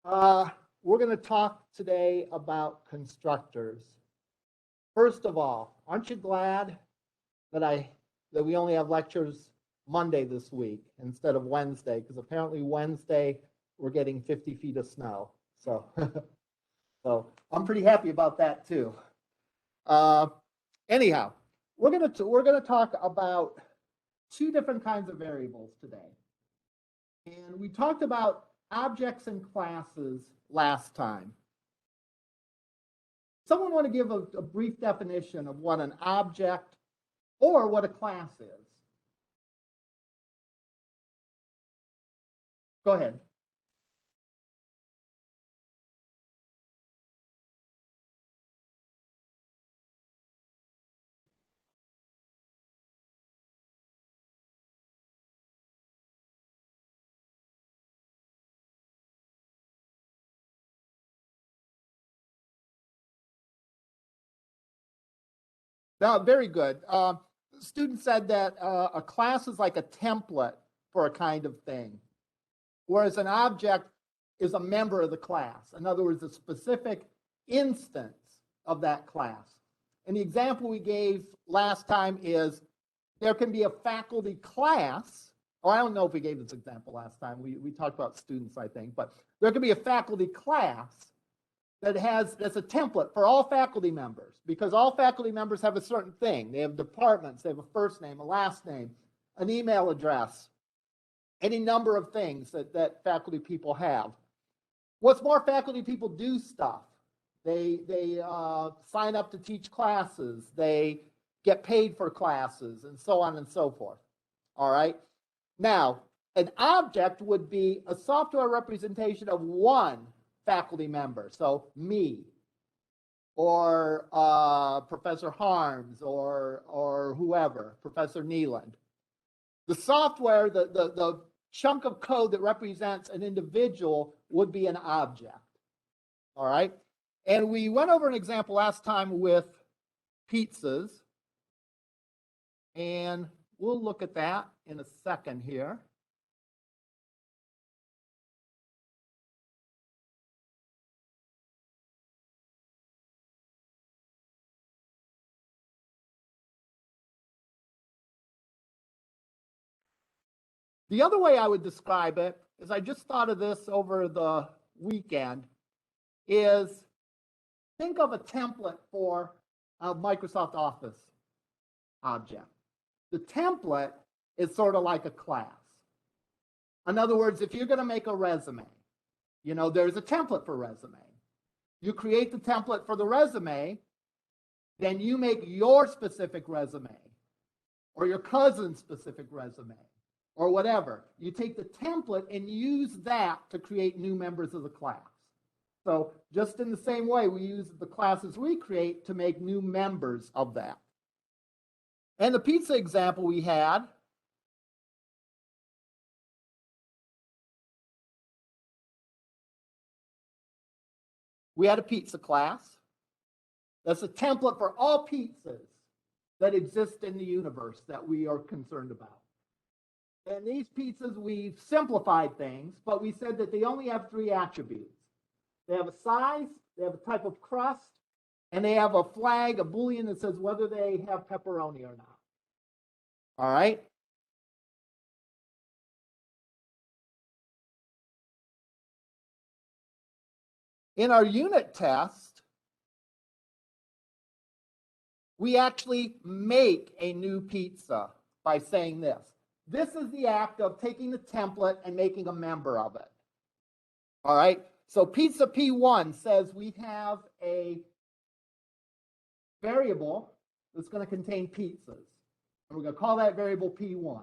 We're going to talk today about constructors. First of all, aren't you glad that we only have lectures Monday this week instead of Wednesday? Because apparently Wednesday we're getting 50 feet of snow. So, so I'm pretty happy about that too. Anyhow, we're gonna talk about two different kinds of variables today. And we talked about objects and classes last time. Someone want to give a brief definition of what an object or what a class is? Go ahead. No, very good. The student said that a class is like a template for a kind of thing, whereas an object is a member of the class. In other words, a specific instance of that class. And the example we gave last time is there can be a faculty class, or I don't know if we gave this example last time. We talked about students, I think, but there can be a faculty class that's a template for all faculty members, because all faculty members have a certain thing. They have departments, they have a first name, a last name, an email address, any number of things that faculty people have. What's more, faculty people do stuff. They sign up to teach classes, they get paid for classes, and so on and so forth. All right. Now, an object would be a software representation of one faculty member, so me, or Professor Harms, or whoever, Professor Neeland. The software, the chunk of code that represents an individual would be an object. All right, and we went over an example last time with pizzas, and we'll look at that in a second here. The other way I would describe it is, I just thought of this over the weekend, is think of a template for a Microsoft Office object. The template is sort of like a class. In other words, if you're going to make a resume, you know, there's a template for resume. You create the template for the resume, then you make your specific resume or your cousin's specific resume, or whatever. You take the template and use that to create new members of the class. So just in the same way, we use the classes we create to make new members of that. And the pizza example we had, we had a pizza class. That's a template for all pizzas that exist in the universe that we are concerned about. And these pizzas, we've simplified things, but we said that they only have three attributes. They have a size, they have a type of crust, and they have a flag, a Boolean that says whether they have pepperoni or not. All right? In our unit test, we actually make a new pizza by saying this. This is the act of taking the template and making a member of it. All right, so pizza P1 says we have a variable that's going to contain pizzas. And we're going to call that variable P1.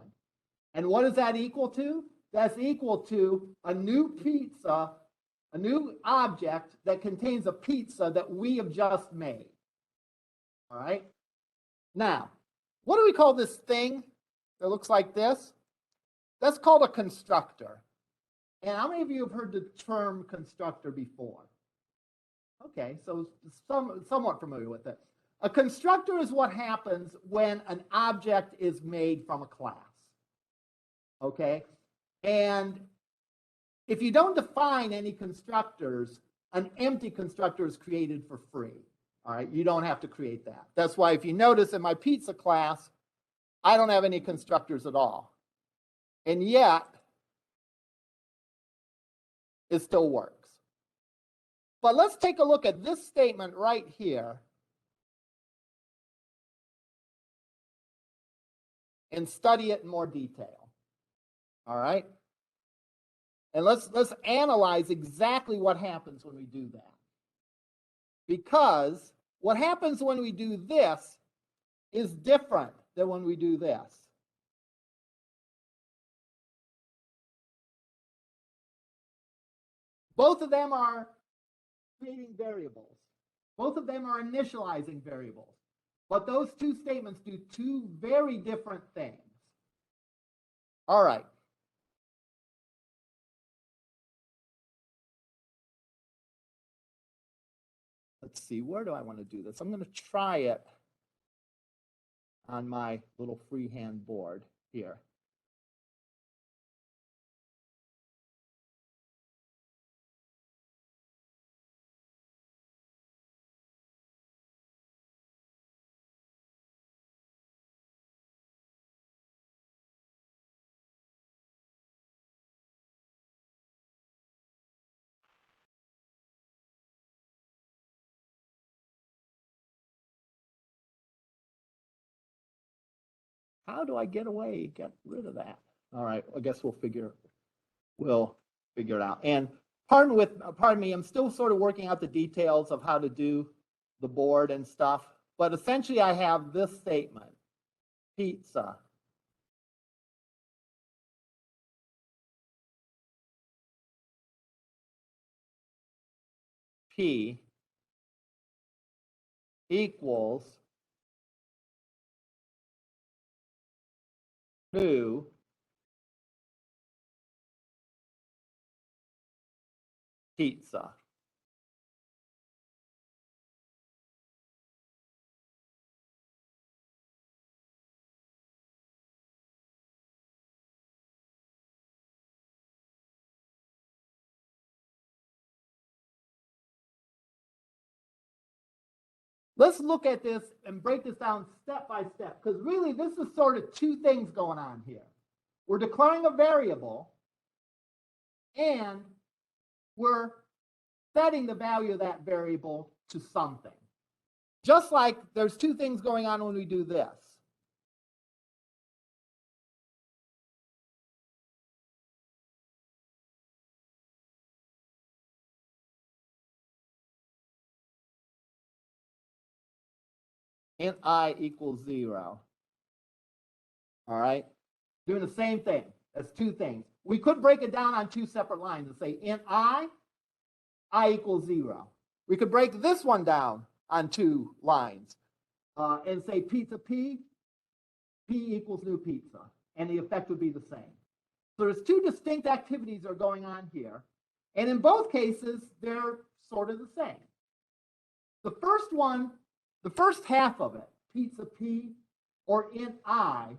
And what is that equal to? That's equal to a new pizza, a new object that contains a pizza that we have just made. All right, now, what do we call this thing that looks like this? That's called a constructor. And how many of you have heard the term constructor before? Okay, so somewhat familiar with it. A constructor is what happens when an object is made from a class. Okay, and if you don't define any constructors, an empty constructor is created for free. All right, you don't have to create that. That's why if you notice in my pizza class, I don't have any constructors at all. And yet, it still works. But let's take a look at this statement right here and study it in more detail. All right? And let's analyze exactly what happens when we do that. Because what happens when we do this is different than when we do this. Both of them are creating variables. Both of them are initializing variables. But those two statements do two very different things. All right. Let's see, where do I want to do this? I'm going to try it on my little freehand board here. How do I get rid of that? All right, I guess we'll figure it out. And pardon me, I'm still sort of working out the details of how to do the board and stuff. But essentially, I have this statement: pizza P equals new pizza. Let's look at this and break this down step by step, because really this is sort of two things going on here. We're declaring a variable, and we're setting the value of that variable to something. Just like there's two things going on when we do this. Int I equals 0. All right? Doing the same thing. That's two things. We could break it down on two separate lines and say int I equals 0. We could break this one down on two lines and say pizza P equals new pizza. And the effect would be the same. So there's two distinct activities that are going on here. And in both cases, they're sort of the same. The first one, the first half of it, pizza P or int I,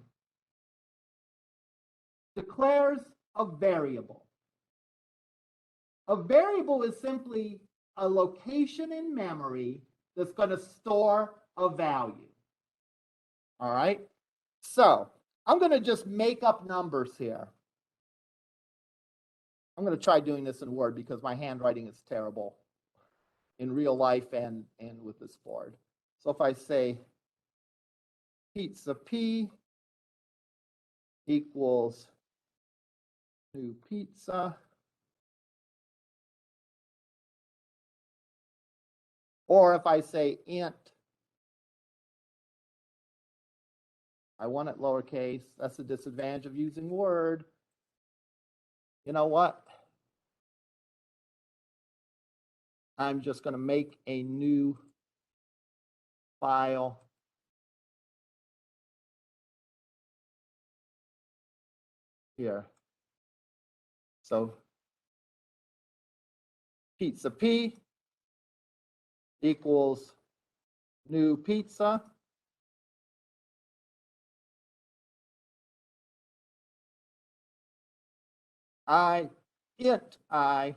declares a variable. A variable is simply a location in memory that's going to store a value. All right? So I'm going to just make up numbers here. I'm going to try doing this in Word because my handwriting is terrible in real life and with this board. So if I say pizza P equals new pizza, or if I say int, I want it lowercase. That's the disadvantage of using Word. You know what? I'm just going to make a new file. Here. So pizza P equals new pizza. I int I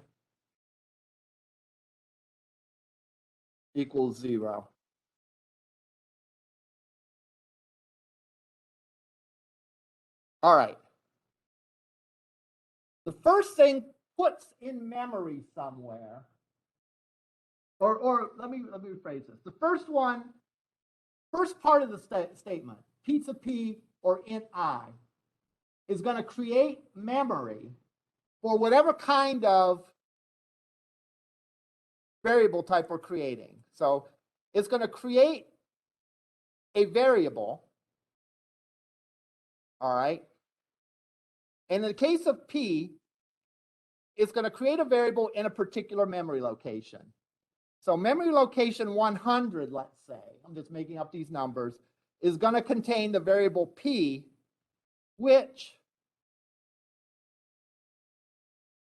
equals 0. All right. The first thing puts in memory somewhere, or let me rephrase this. The first part of the statement, pizza P or int I, is going to create memory for whatever kind of variable type we're creating. So it's going to create a variable, all right? And in the case of P, it's going to create a variable in a particular memory location. So memory location 100, let's say, I'm just making up these numbers, is going to contain the variable P, which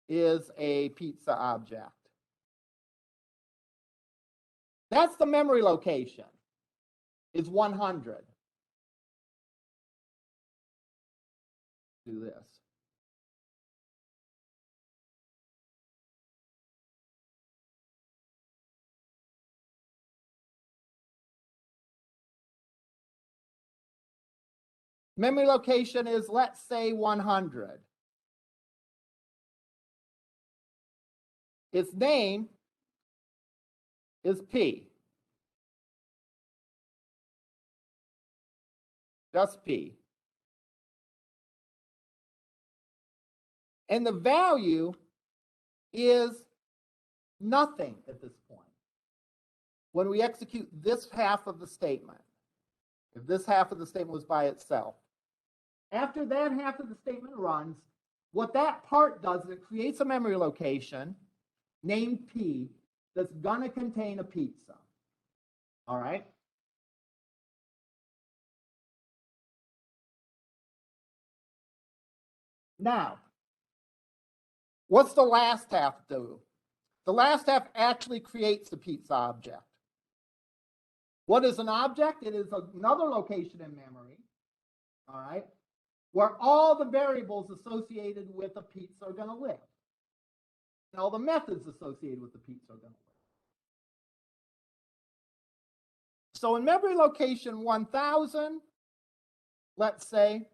is a pizza object. That's the memory location, is 100. Do this. Memory location is, let's say, 100. Its name is P. Just P. And the value is nothing at this point. When we execute this half of the statement, if this half of the statement was by itself, after that half of the statement runs, what that part does is it creates a memory location named P that's going to contain a pizza. All right? Now, what's the last half do? The last half actually creates the pizza object. What is an object? It is another location in memory, all right, where all the variables associated with a pizza are going to live. And all the methods associated with the pizza are going to live. So in memory location 1000, let's say,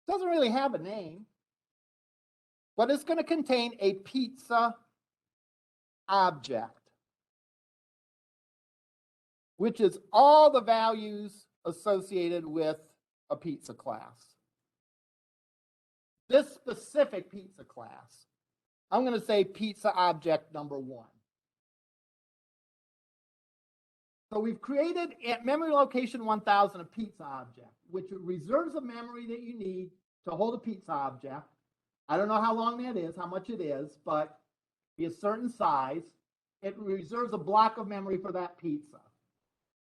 doesn't really have a name, but it's going to contain a pizza object, which is all the values associated with a pizza class. This specific pizza class, I'm going to say pizza object number 1. So we've created at memory location 1000 a pizza object, which reserves the memory that you need to hold a pizza object. I don't know how long that is, how much it is, but it's a certain size. It reserves a block of memory for that pizza.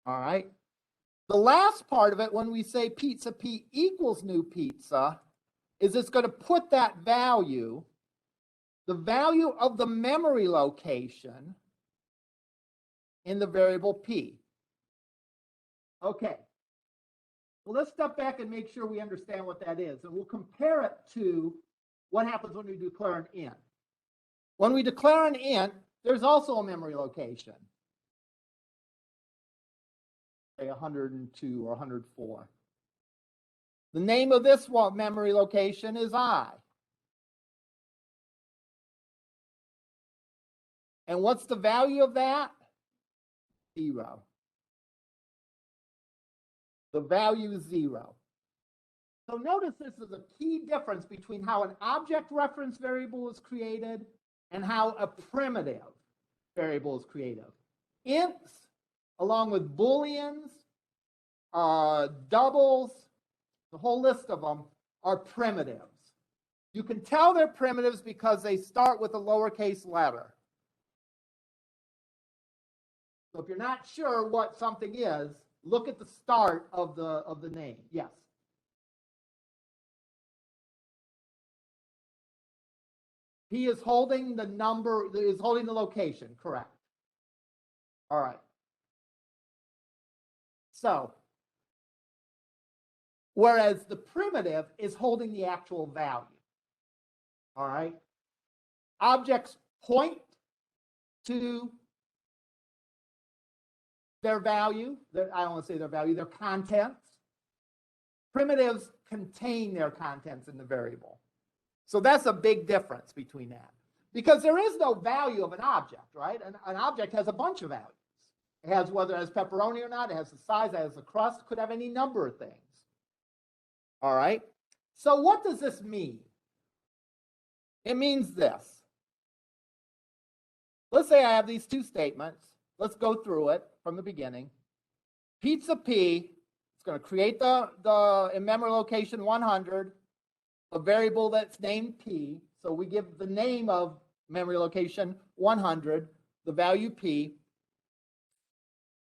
All right. The last part of it, when we say pizza P equals new pizza, is it's going to put that value, the value of the memory location, in the variable P. Okay. Well, let's step back and make sure we understand what that is. And we'll compare it to what happens when we declare an int. When we declare an int, there's also a memory location. Say 102 or 104. The name of this memory location is I. And what's the value of that? 0. The value is 0. So notice this is a key difference between how an object reference variable is created and how a primitive variable is created. Ints, along with booleans, doubles, the whole list of them are primitives. You can tell they're primitives because they start with a lowercase letter. So if you're not sure what something is, look at the start of the name. Yes. He is holding the number, is holding the location, correct. All right. So whereas the primitive is holding the actual value. All right. Objects point to their value. I don't want to say their value, their contents. Primitives contain their contents in the variable. So that's a big difference between that. Because there is no value of an object, right? An object has a bunch of values. It has whether it has pepperoni or not, it has the size, it has the crust, could have any number of things. All right. So what does this mean? It means this. Let's say I have these two statements. Let's go through it from the beginning. Pizza P is going to create the in-memory location 100, a variable that's named P. So we give the name of memory location 100, the value P.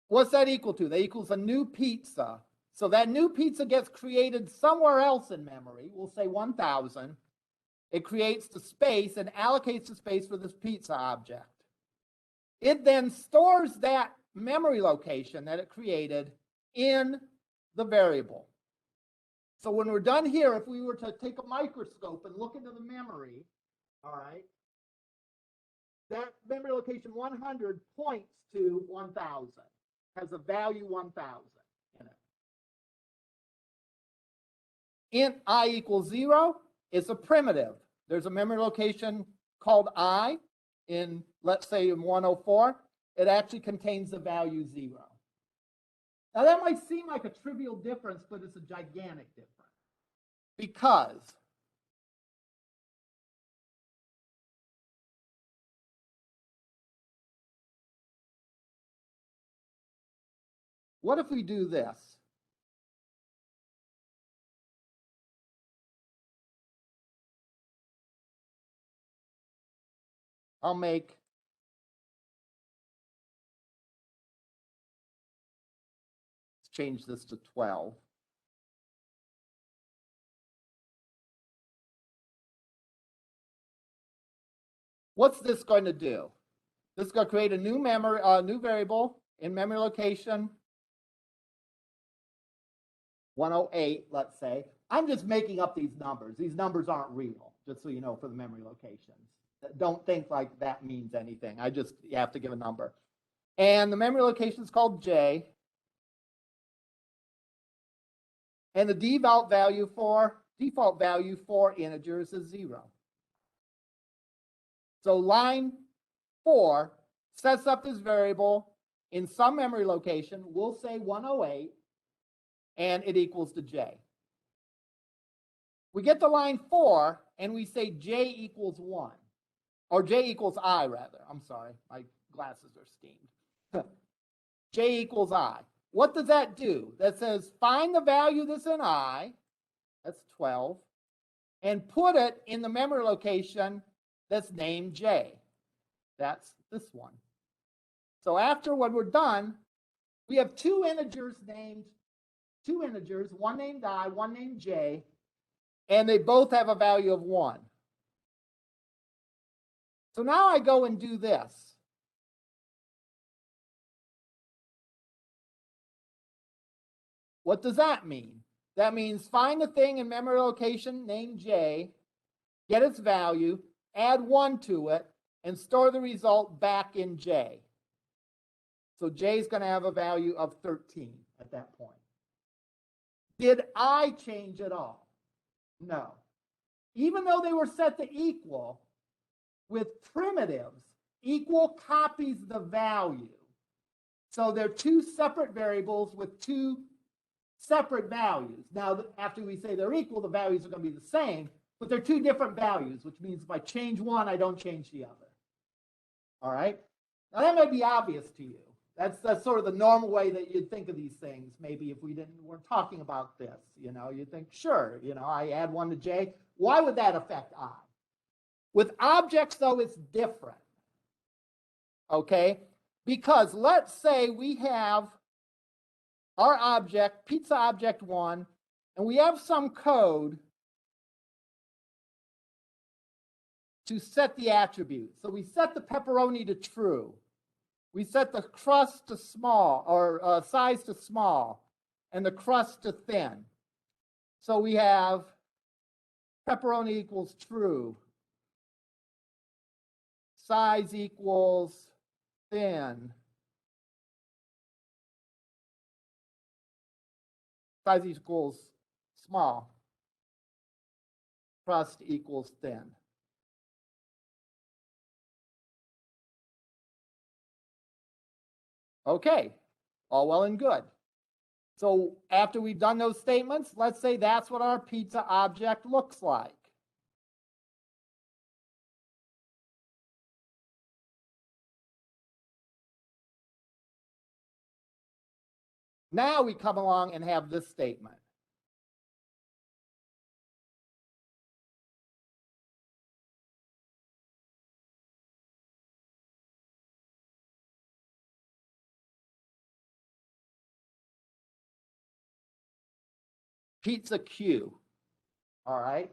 What's that equal to? That equals a new pizza. So that new pizza gets created somewhere else in memory. We'll say 1000. It creates the space and allocates the space for this pizza object. It then stores that memory location that it created in the variable. So when we're done here, if we were to take a microscope and look into the memory, all right, that memory location 100 points to 1000, has a value 1000 in it. Int I equals 0 is a primitive. There's a memory location called I in, let's say, in 104. It actually contains the value 0. Now that might seem like a trivial difference, but it's a gigantic difference. Because what if we do this? I'll make let's change this to 12. What's this going to do? This is going to create a new memory, new variable in memory location 108, let's say. I'm just making up these numbers. These numbers aren't real, just so you know, for the memory locations. Don't think like that means anything. You have to give a number. And the memory location is called J. And the default value for integers is 0. So line 4 sets up this variable in some memory location. We'll say 108, and it equals to J. We get to line 4, and we say J equals 1. Or J equals I, rather. I'm sorry, my glasses are steamed. J equals I. What does that do? That says find the value that's in I, that's 12, and put it in the memory location that's named J. That's this one. So after when we're done, we have two integers, one named I, one named J, and they both have a value of 1. So now I go and do this. What does that mean? That means find the thing in memory location named J, get its value, add 1 to it, and store the result back in J. So J is going to have a value of 13 at that point. Did I change at all? No. Even though they were set to equal, with primitives, equal copies the value. So they're two separate variables with two separate values. Now, after we say they're equal, the values are going to be the same, but they're two different values, which means if I change one, I don't change the other. All right? Now, that might be obvious to you. That's sort of the normal way that you'd think of these things. Maybe if weren't talking about this, you'd think, sure, I add 1 to J. Why would that affect I? With objects, though, it's different, okay? Because let's say we have our object, pizza object 1, and we have some code to set the attribute. So we set the pepperoni to true. We set the crust to small, or size to small, and the crust to thin. So we have pepperoni equals true. Size equals thin. Size equals small. Crust equals thin. Okay, all well and good. So after we've done those statements, let's say that's what our pizza object looks like. Now we come along and have this statement. Pizza Q. All right.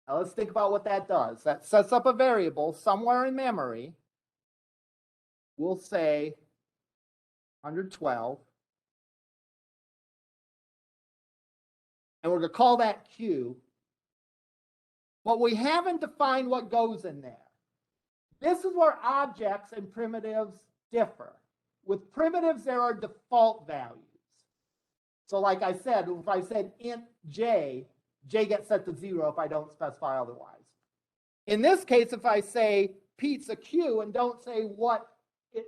Now let's think about what that does. That sets up a variable somewhere in memory. We'll say 112. And we're going to call that Q. But we haven't defined what goes in there. This is where objects and primitives differ. With primitives, there are default values. So like I said, if I said int j, j gets set to 0 if I don't specify otherwise. In this case, if I say pizza Q and don't say what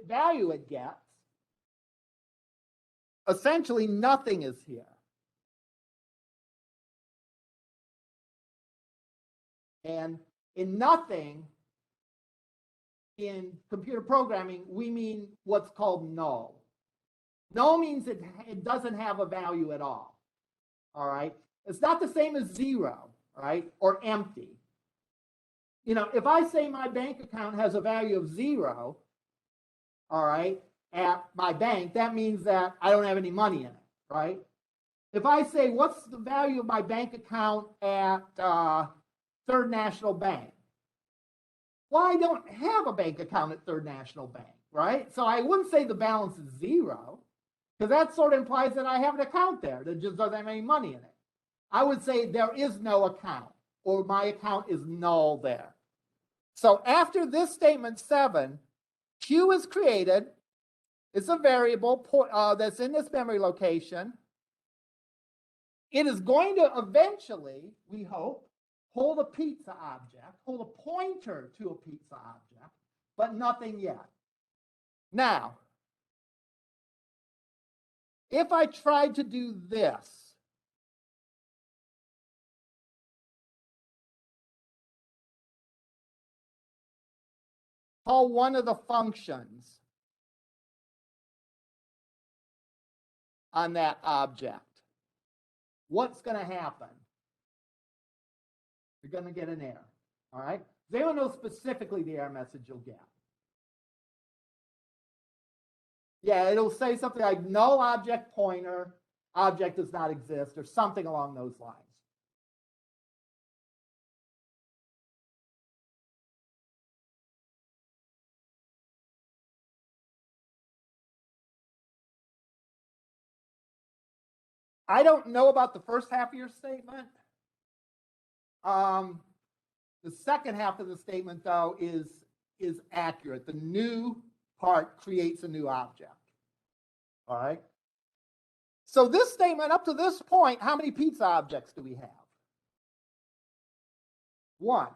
value it gets, essentially nothing is here. And in nothing, in computer programming, we mean what's called null. Null means it doesn't have a value at all. All right. It's not the same as 0, right? Or empty. You know, if I say my bank account has a value of 0, all right, at my bank, that means that I don't have any money in it, right? If I say, what's the value of my bank account at Third National Bank? Well, I don't have a bank account at Third National Bank, right? So I wouldn't say the balance is 0, because that sort of implies that I have an account there that just doesn't have any money in it. I would say there is no account, or my account is null there. So after this statement 7, Q is created. It's a variable that's in this memory location. It is going to eventually, we hope, hold a pizza object, hold a pointer to a pizza object, but nothing yet. Now, if I tried to do this, call one of the functions on that object, what's going to happen? You're going to get an error. All right. Does anyone know specifically the error message you'll get? Yeah, it'll say something like null object pointer, object does not exist, or something along those lines. I don't know about the first half of your statement. The second half of the statement, though, is accurate. The new part creates a new object. All right. So this statement, up to this point, how many pizza objects do we have? 1.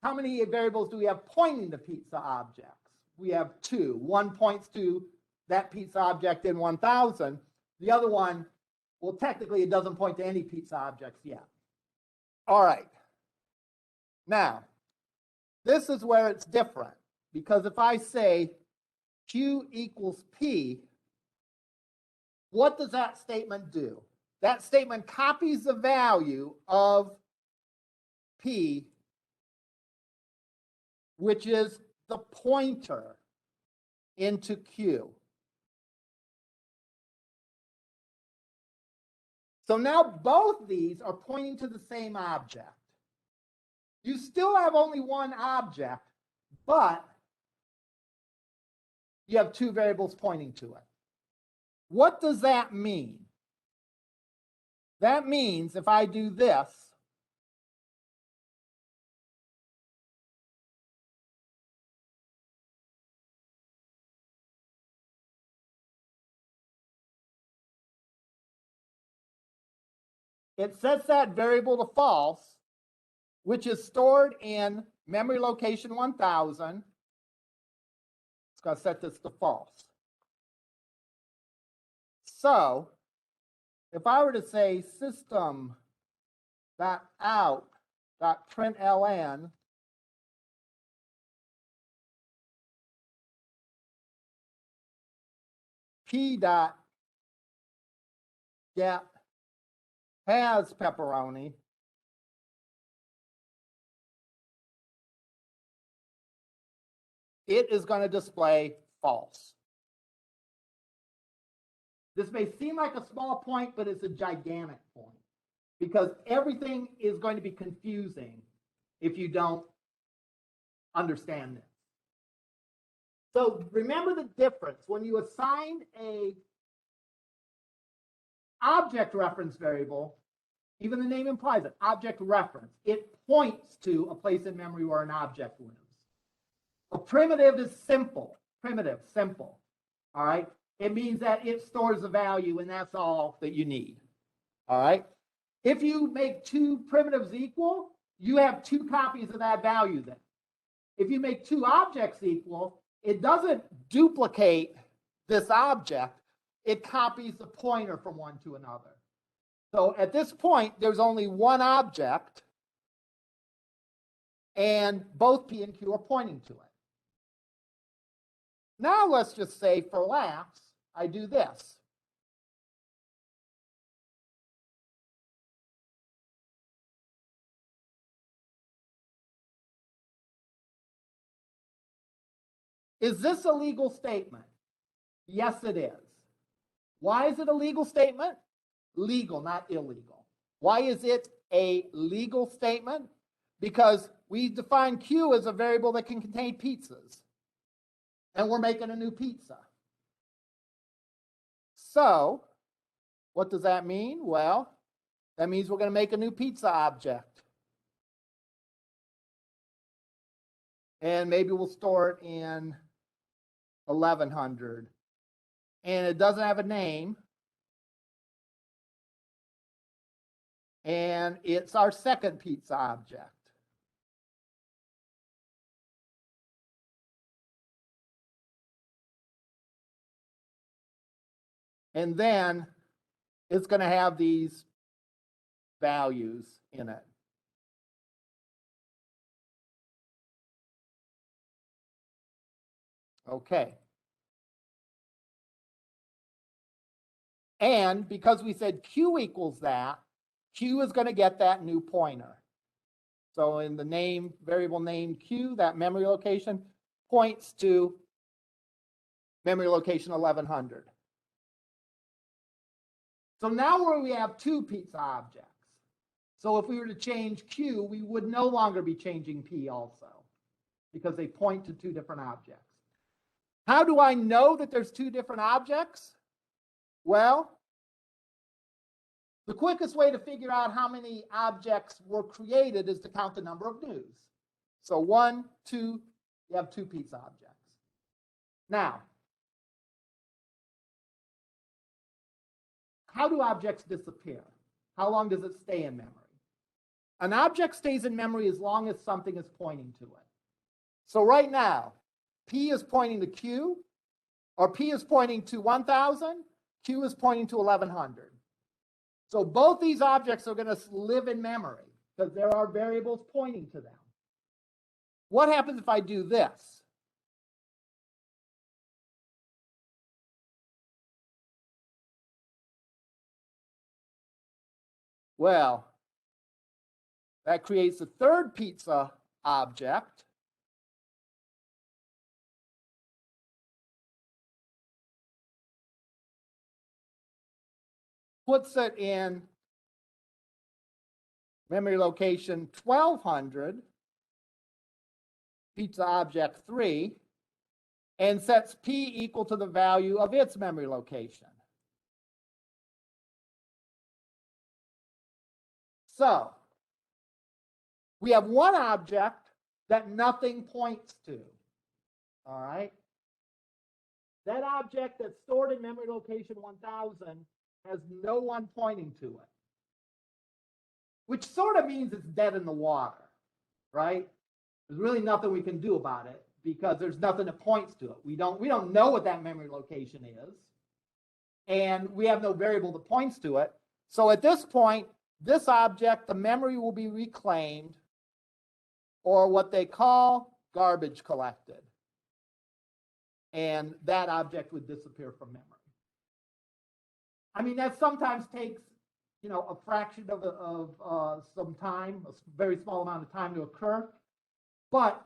How many variables do we have pointing to pizza objects? We have 2. One points to that pizza object in 1000. The other one, well, technically it doesn't point to any pizza objects yet. All right. Now, this is where it's different, because if I say Q equals P, what does that statement do? That statement copies the value of P, which is the pointer, into Q. So now both these are pointing to the same object. You still have only one object, but you have 2 variables pointing to it. What does that mean? That means if I do this, it sets that variable to false, which is stored in memory location 1000. It's going to set this to false. So if I were to say system.out.println p.get has pepperoni, it is going to display false. This may seem like a small point, but it's a gigantic point because everything is going to be confusing if you don't understand this. So remember the difference. When you assign a object reference variable, even the name implies it, object reference, it points to a place in memory where an object lives. A primitive is simple, simple, all right? It means that it stores a value and that's all that you need, all right? If you make two primitives equal, you have two copies of that value then. If you make two objects equal, it doesn't duplicate this object, it copies the pointer from one to another. So at this point, there's only one object, and both P and Q are pointing to it. Now let's just say, for laughs, I do this. Is this a legal statement? Yes, it is. Why is it a legal statement? Legal, not illegal. Why is it a legal statement? Because we define Q as a variable that can contain pizzas. And we're making a new pizza. So, what does that mean? Well, that means we're going to make a new pizza object. And maybe we'll store it in 1100. And it doesn't have a name. And it's our second pizza object. And then it's going to have these values in it. Okay. And because we said Q equals that, Q is going to get that new pointer. So in the name, variable name Q, that memory location points to memory location 1100. So now where we have two pizza objects. So if we were to change Q, we would no longer be changing P also, because they point to two different objects. How do I know that there's two different objects? Well, the quickest way to figure out how many objects were created is to count the number of news. So 1, 2, you have two pizza objects. Now, how do objects disappear? How long does it stay in memory? An object stays in memory as long as something is pointing to it. So right now, P is pointing to Q, or P is pointing to 1000, Q is pointing to 1100. So both these objects are going to live in memory because there are variables pointing to them. What happens if I do this? Well, that creates a third pizza object. Puts it in memory location 1200, pizza object 3, and sets P equal to the value of its memory location. So we have one object that nothing points to. All right. That object that's stored in memory location 1000 has no one pointing to it, which sort of means it's dead in the water, right? There's really nothing we can do about it because there's nothing that points to it. We don't know what that memory location is, and we have no variable that points to it. So at this point, this object, the memory will be reclaimed, or what they call garbage collected. And that object would disappear from memory. I mean, that sometimes takes, a fraction of some time, a very small amount of time to occur, but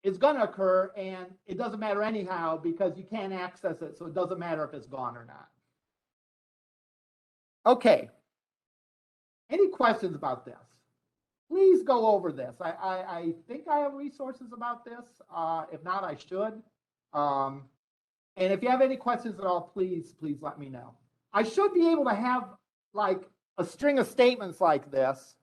it's going to occur, and it doesn't matter anyhow because you can't access it, so it doesn't matter if it's gone or not. Okay. Any questions about this? Please go over this. I think I have resources about this. If not, I should. And if you have any questions at all, please let me know. I should be able to have like a string of statements like this.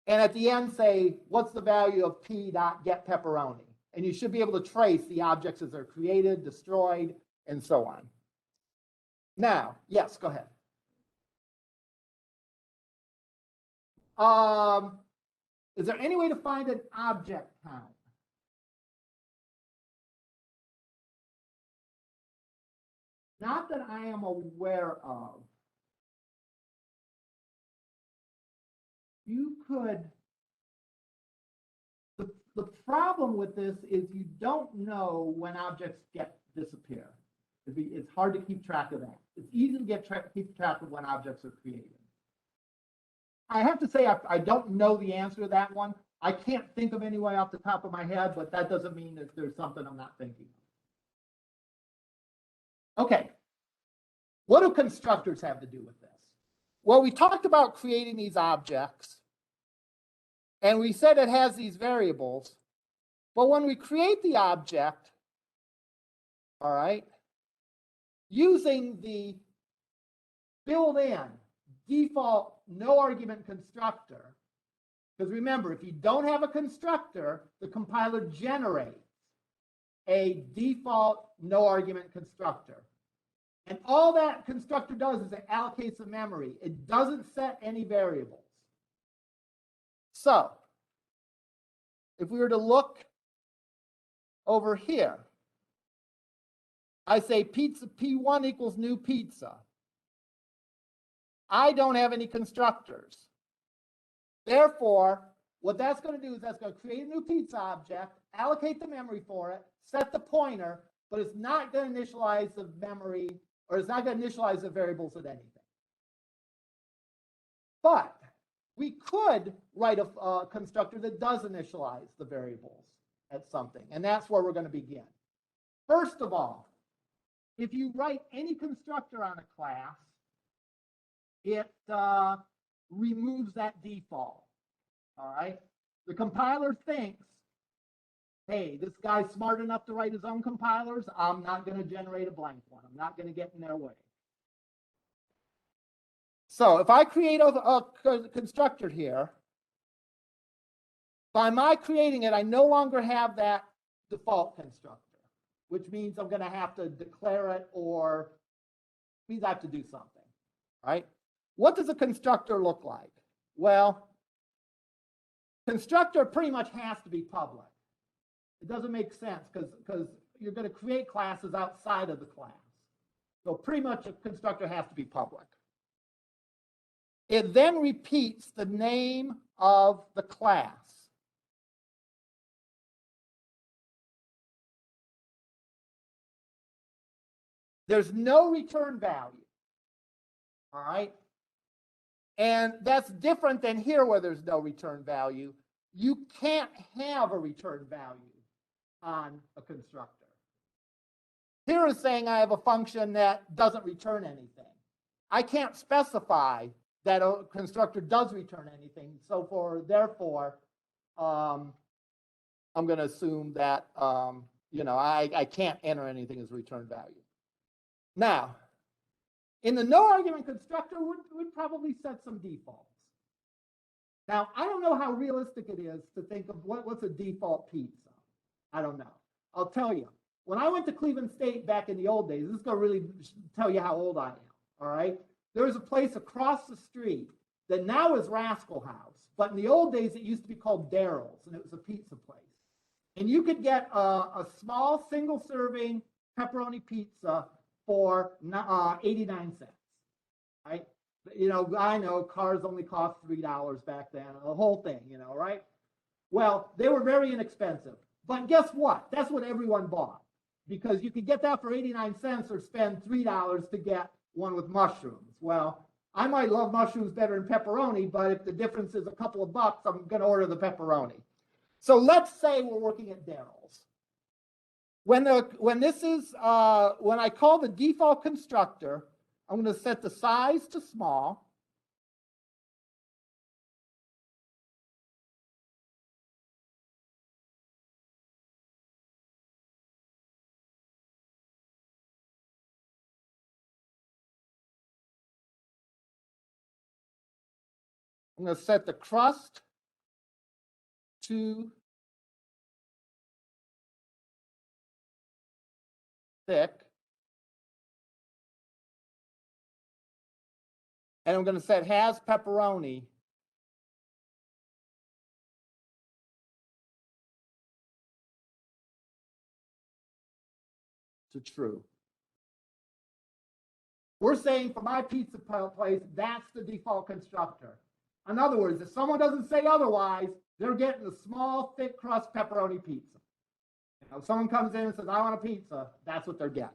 And at the end say, what's the value of p.getPepperoni? And you should be able to trace the objects as they're created, destroyed, and so on. Now, yes, go ahead. Is there any way to find an object count? Not that I am aware of. You could, the problem with this is you don't know when objects disappear. It's hard to keep track of that. It's easy to keep track of when objects are created. I have to say I don't know the answer to that one. I can't think of any way off the top of my head, but that doesn't mean that there's something I'm not thinking of. Okay. What do constructors have to do with this? Well, we talked about creating these objects, and we said it has these variables. But when we create the object, all right, using the built-in default no argument constructor, because remember, if you don't have a constructor, the compiler generates a default no argument constructor. And all that constructor does is it allocates the memory. It doesn't set any variables. So if we were to look over here, I say pizza P1 equals new pizza. I don't have any constructors. Therefore, what that's going to do is that's going to create a new pizza object, allocate the memory for it, set the pointer, but it's not going to initialize the memory, or it's not going to initialize the variables at anything. But we could write a constructor that does initialize the variables at something, and that's where we're going to begin. First of all, if you write any constructor on a class, it removes that default. All right. The compiler thinks, hey, this guy's smart enough to write his own compilers. I'm not going to generate a blank one. I'm not going to get in their way. So if I create a constructor here, by my creating it, I no longer have that default constructor, which means I'm going to have to declare it, or means I have to do something, right? What does a constructor look like? Well, constructor pretty much has to be public. It doesn't make sense because you're going to create classes outside of the class. So pretty much a constructor has to be public. It then repeats the name of the class. There's no return value. All right. And that's different than here where there's no return value. You can't have a return value on a constructor. Here is saying I have a function that doesn't return anything. I can't specify that a constructor does return anything. So therefore, I'm going to assume that, I can't enter anything as return value. Now, In the no argument constructor, we'd probably set some defaults. Now, I don't know how realistic it is to think of what's a default pizza. I don't know. I'll tell you. When I went to Cleveland State back in the old days, this is going to really tell you how old I am, all right? There was a place across the street that now is Rascal House, but in the old days, it used to be called Daryl's, and it was a pizza place. And you could get a small single-serving pepperoni pizza for 89 cents, right? You know, I know cars only cost $3 back then, the whole thing, you know, right? Well, they were very inexpensive. But guess what? That's what everyone bought, because you could get that for 89 cents or spend $3 to get one with mushrooms. Well, I might love mushrooms better than pepperoni, but if the difference is a couple of bucks, I'm going to order the pepperoni. So let's say we're working at Daryl's. When I call the default constructor, I'm going to set the size to small. I'm going to set the crust to thick. And I'm going to set has pepperoni to true. We're saying for my pizza place, that's the default constructor. In other words, if someone doesn't say otherwise, they're getting a small, thick crust pepperoni pizza. You know, if someone comes in and says, I want a pizza, that's what they're getting.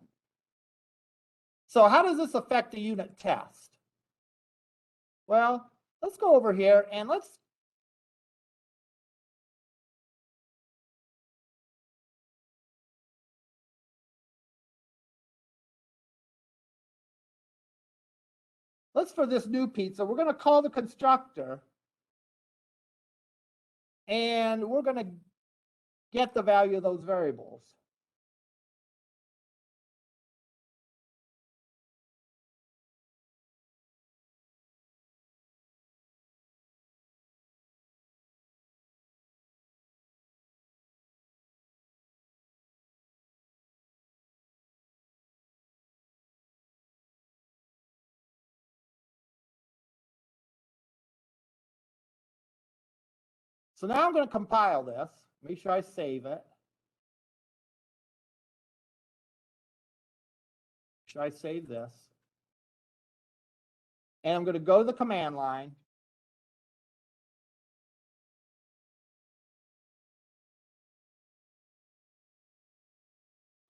So how does this affect the unit test? Well, let's go over here and let's for this new pizza, we're going to call the constructor and we're going to get the value of those variables. So now I'm going to compile this, make sure I save it. Should I save this? And I'm going to go to the command line.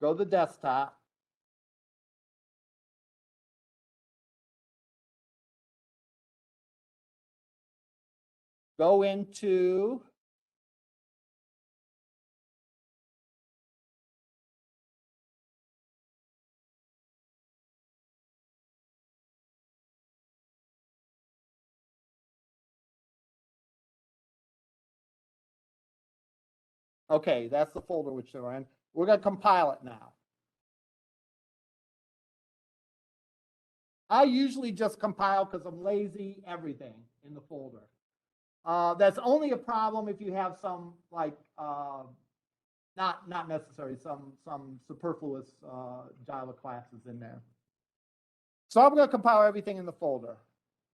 Go to the desktop. Go into okay, that's the folder which they're in. We're going to compile it now. I usually just compile because I'm lazy, everything in the folder. That's only a problem if you have some like not necessary, some superfluous Java classes in there. So I'm going to compile everything in the folder.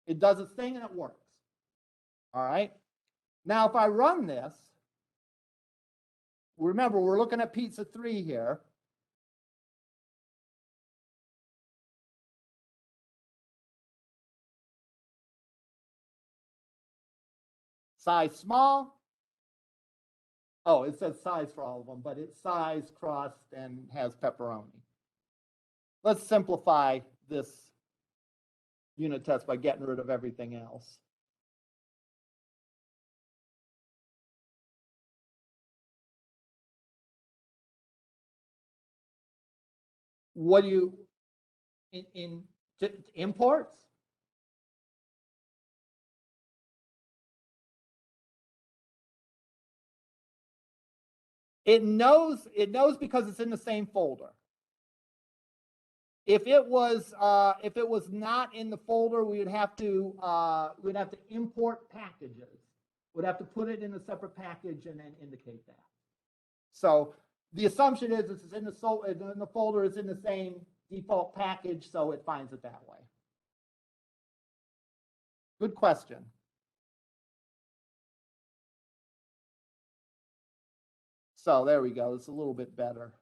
It does its thing and it works. All right. Now, if I run this, remember we're looking at pizza 3 here. Size small. Oh, it says size for all of them, but it's size, crust, and has pepperoni. Let's simplify this unit test by getting rid of everything else. What do you, in imports? It knows because it's in the same folder. If it was not in the folder, we'd have to import packages. We'd have to put it in a separate package and then indicate that. So the assumption is it's in the folder, it's in the same default package, so it finds it that way. Good question. So there we go. It's a little bit better.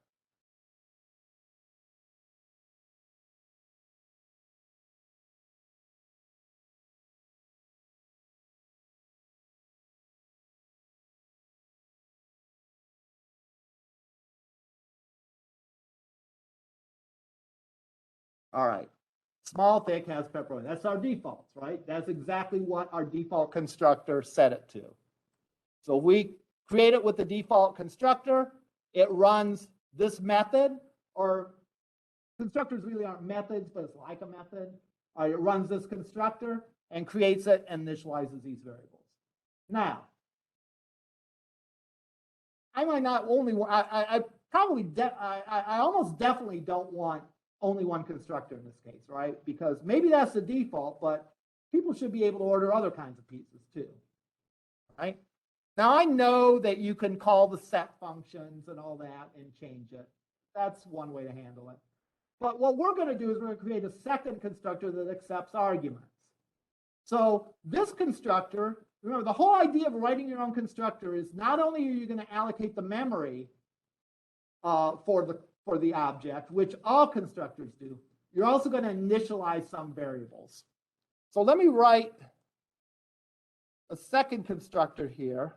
All right. Small thick has pepperoni. That's our defaults, right? That's exactly what our default constructor set it to. So we create it with the default constructor. It runs this method, or constructors really aren't methods, but it's like a method. It runs this constructor and creates it and initializes these variables. Now, I might not only, I almost definitely don't want only one constructor in this case, right? Because maybe that's the default, but people should be able to order other kinds of pieces too, right? Now I know that you can call the set functions and all that and change it. That's one way to handle it. But what we're going to do is we're going to create a second constructor that accepts arguments. So this constructor, remember the whole idea of writing your own constructor is not only are you going to allocate the memory for the object, which all constructors do, you're also going to initialize some variables. So let me write a second constructor here.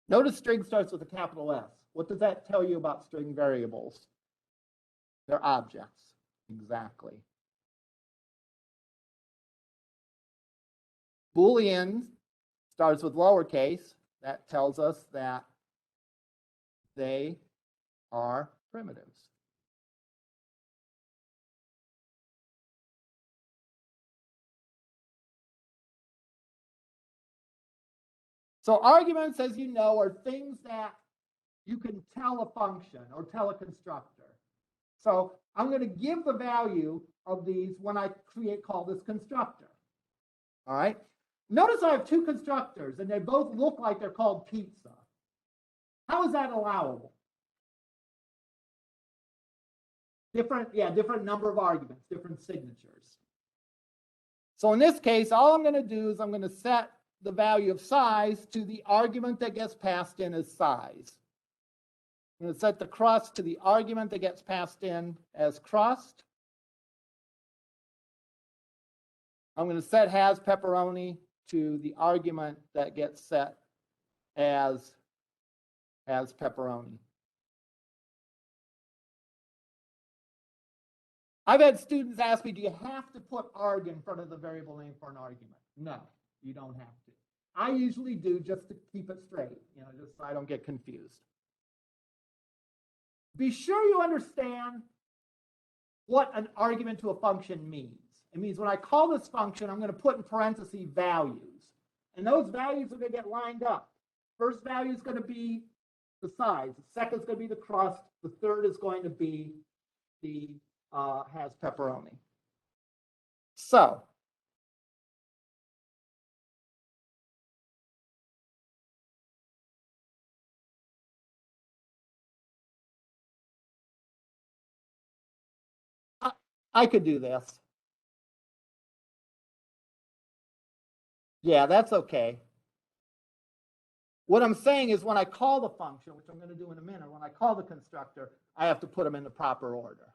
Notice string starts with a capital S. What does that tell you about string variables? They're objects. Exactly. Boolean starts with lowercase. That tells us that they are primitives. So arguments, as you know, are things that you can tell a function or tell a constructor. So I'm going to give the value of these when I call this constructor. All right. Notice I have two constructors and they both look like they're called pizza. How is that allowable? Different number of arguments, different signatures. So in this case, all I'm going to do is I'm going to set the value of size to the argument that gets passed in as size. I'm going to set the crust to the argument that gets passed in as crust. I'm going to set has pepperoni to the argument that gets set as pepperoni. I've had students ask me, do you have to put arg in front of the variable name for an argument? No, you don't have to. I usually do just to keep it straight, just so I don't get confused. Be sure you understand what an argument to a function means. It means when I call this function, I'm going to put in parentheses values. And those values are going to get lined up. First value is going to be the size. The second is going to be the crust. The third is going to be the has pepperoni. So I could do this. Yeah, that's okay. What I'm saying is when I call the function, which I'm going to do in a minute, when I call the constructor, I have to put them in the proper order.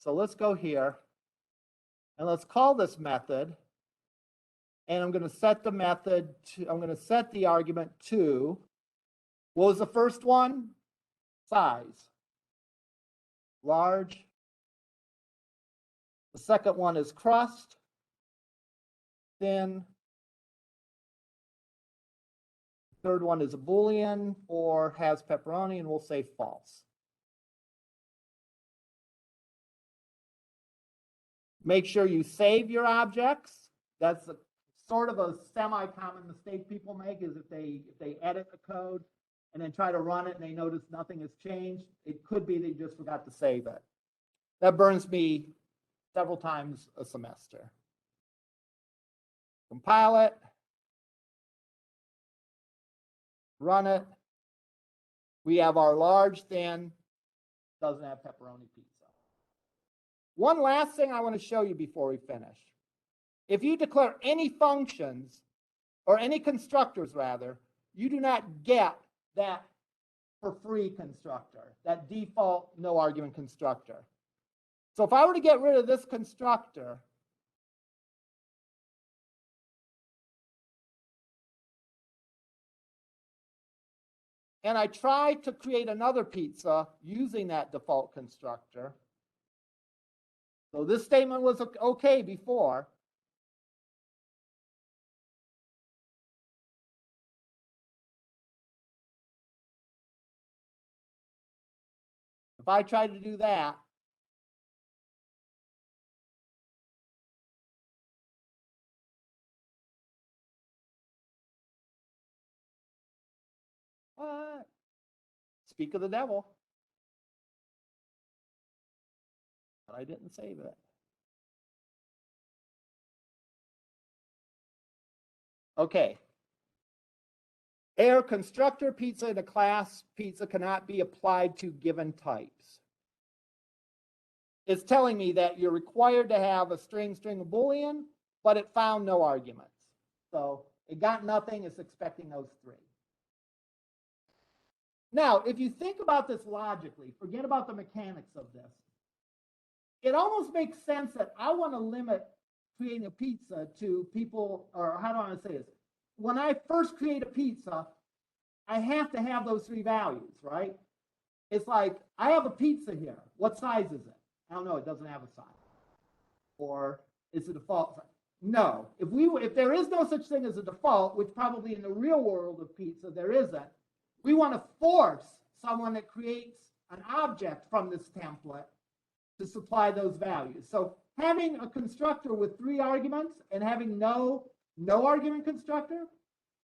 So let's go here and let's call this method. And I'm going to set the method to, I'm going to set the argument to, what was the first one? Size. Large. The second one is crust. Thin. Third one is a Boolean or has pepperoni, and we'll say false. Make sure you save your objects. That's sort of a semi-common mistake people make, is if they edit the code and then try to run it and they notice nothing has changed, it could be they just forgot to save it. That burns me several times a semester. Compile it. Run it. We have our large, thin, doesn't have pepperoni pizza. One last thing I want to show you before we finish. If you declare any functions, or any constructors rather, you do not get that for free constructor, that default no argument constructor. So if I were to get rid of this constructor, and I try to create another pizza using that default constructor. So this statement was okay before. If I try to do that, what? Speak of the devil. But I didn't save it. Okay. Error constructor pizza in a class pizza cannot be applied to given types. It's telling me that you're required to have a string of Boolean, but it found no arguments. So it got nothing, it's expecting those three. Now, if you think about this logically, forget about the mechanics of this. It almost makes sense that I want to limit creating a pizza to people, or how do I want to say this? When I first create a pizza, I have to have those three values, right? It's like, I have a pizza here. What size is it? I don't know, it doesn't have a size. Or is it a default size? No. If there is no such thing as a default, which probably in the real world of pizza there isn't, we want to force someone that creates an object from this template to supply those values. So having a constructor with three arguments and having no argument constructor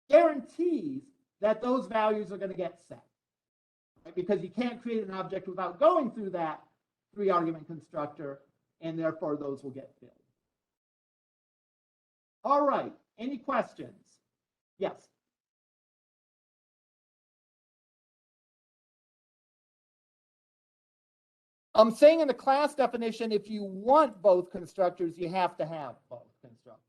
guarantees that those values are going to get set, right? Because you can't create an object without going through that three argument constructor, and therefore those will get filled. All right, any questions? Yes. I'm saying in the class definition, if you want both constructors, you have to have both constructors.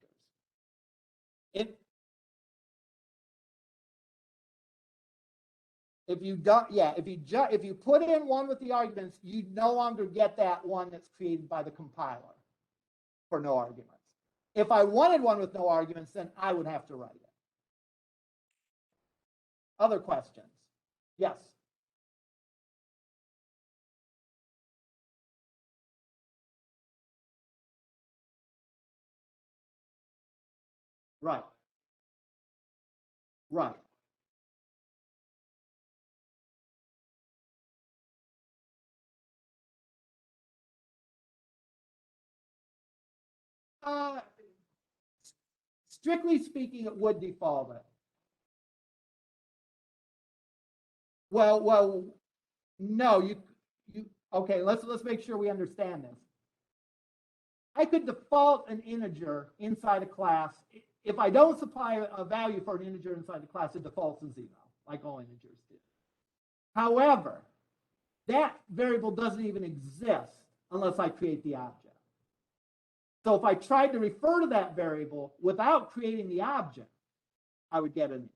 If you don't, yeah, if you put in one with the arguments, you no longer get that one that's created by the compiler for no arguments. If I wanted one with no arguments, then I would have to write it. Other questions? Yes. Right. Right. Strictly speaking, it would default it. Well, no, you okay, let's make sure we understand this. I could default an integer inside a class. If I don't supply a value for an integer inside the class, it defaults to 0, like all integers do. However, that variable doesn't even exist unless I create the object. So if I tried to refer to that variable without creating the object, I would get an.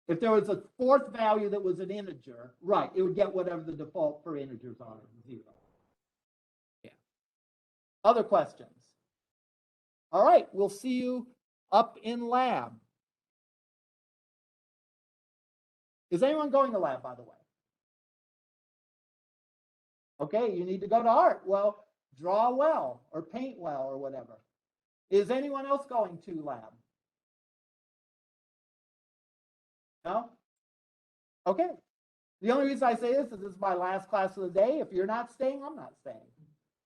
If there was a fourth value that was an integer, right, it would get whatever the default for integers are, 0. Yeah. Other questions? All right, we'll see you up in lab. Is anyone going to lab, by the way? Okay, you need to go to art. Well, draw well or paint well or whatever. Is anyone else going to lab? No? Okay. The only reason I say this is my last class of the day. If you're not staying, I'm not staying.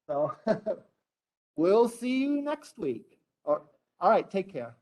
So we'll see you next week. All right, take care.